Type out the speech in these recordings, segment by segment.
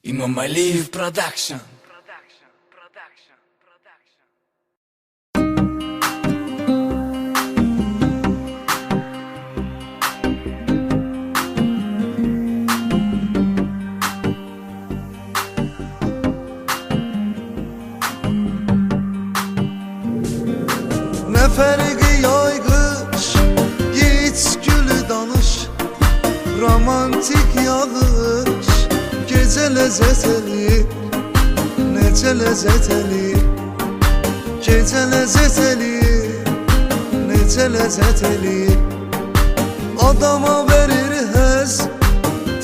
İmam Aliyev Production. Ne ferqi yayğış, yiğit gülü danış, romantik yağış, gecə ləzzət eləyir, necə ləzzət eləyir, gecə ləzzət eləyir, necə ləzzət eləyir. Adama verir həz,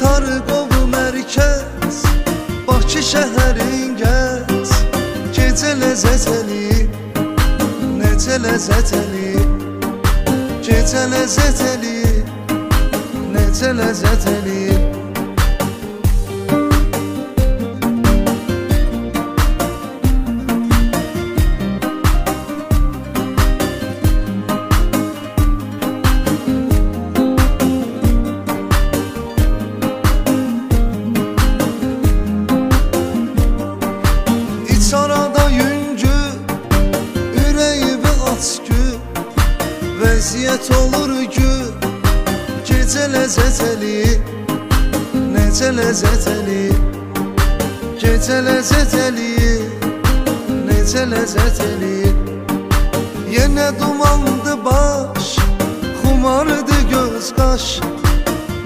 Tarqov mərkəz, Bakı şəhərin gəz, gecə ləzzət eləyir, necə ləzzət eləyir, gecə ləzzət eləyir, necə ləzzət eləyir. İç arada yüngü, ürəyimi aç gü, vəziyyət olur gü, gecə ləzzət eləyir, necə ləzzət eləyir, gecə ləzzət eləyir, necə ləzzət eləyir. Yenə dumandı baş, xumardı göz qaş,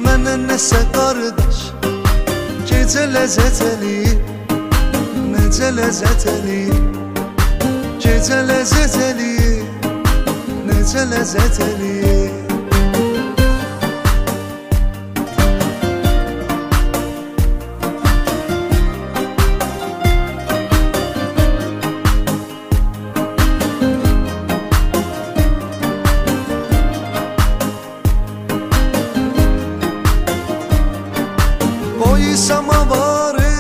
mənə nəsə qardaş, gecə ləzzət eləyir, necə ləzzət eləyir, gecə ləzzət eləyir, necə ləzzət eləyir. Boyu samavarı,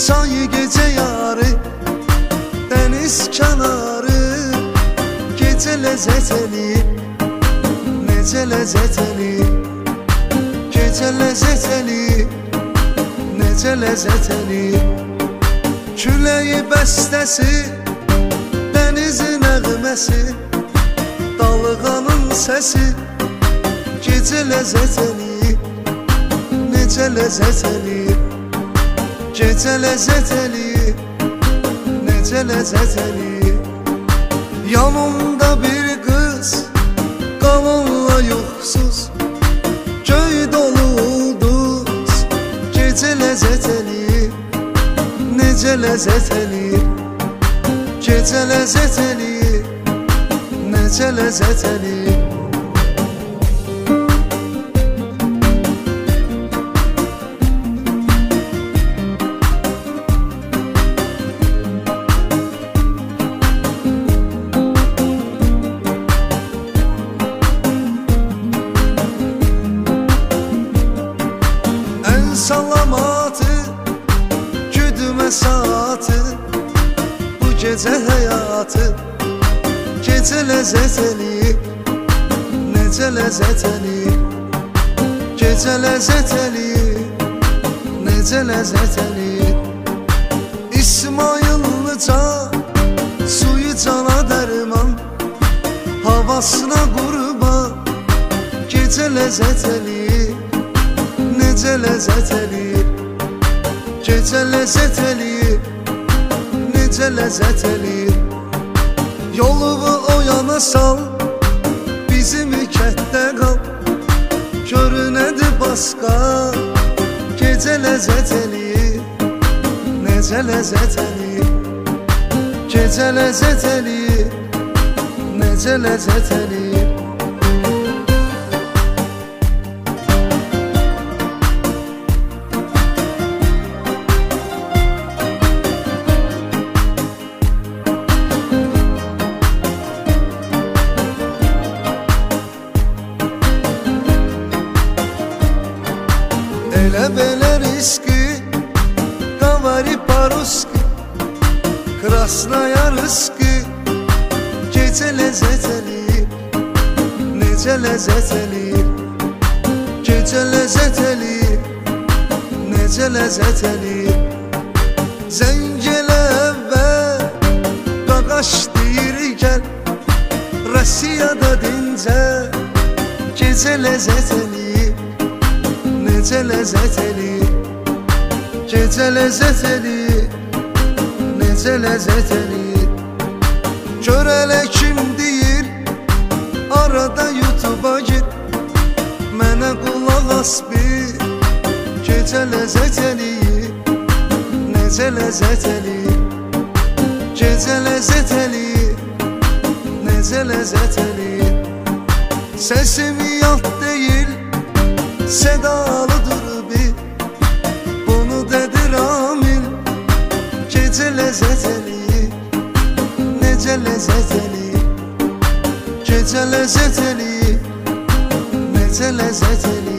çayı gecə yarı, dəniz kənarı, gecə ləzzət eləyir, necə ləzzət eləyir, gecə ləzzət eləyir, necə ləzzət eləyir. Küləyi bəstəsi, dənizin nəğməsi, dalğanın səsi, gecə ləzzət eləyir, necə ləzzət eləyir, gecə ləzzət eləyir, necə ləzzət eləyir. Yanımda bir qız, qalanla yoxsuz, göy dolu ulduz, gecə ləzzət eləyir, necə ləzzət eləyir, gecə ləzzət eləyir, necə ləzzət eləyir. Salamatı, güdümə saatı, bu gecə həyatı, gecə ləzzət eləyir, necə ləzzət eləyir, gecə ləzzət eləyir, necə ləzzət eləyir. İsmayıllı can, suyu cana dərman, havasına qurban, gecə ləzzət eləyir, necə ləzzət eləyir, gecə ləzzət eləyir, necə ləzzət eləyir. Yolumu o yana sal, bizim kətdə qal, görünədi başqa, gecə ləzzət eləyir, necə ləzzət eləyir, gecə ləzzət eləyir, necə ləzzət eləyir. Elə belə riski, qavari paruski, krasnaya rıski, gecə ləzzət eləyir, necə ləzzət eləyir, gecə ləzzət eləyir, necə ləzzət eləyir. Zəng elə və qaqaş deyir gəl, Rusiyada dincə, gecə ləzzət eləyir, necə ləzzət eləyir. Gecə ləzzət eləyir, necə ləzzət eləyir. Gör elə kim deyir, arada YouTube'a gir, mənə qulaq as bir, gecə ləzzət eləyir, necə ləzzət eləyir. Gecə ləzzət eləyir, necə ləzzət eləyir. Səsim yat deyil, sədalıdır bir, bunu dedi Ramil. Gecə ləzzət eləyir, necə ləzzət eləyir. Gecə ləzzət eləyir, necə ləzzət eləyir.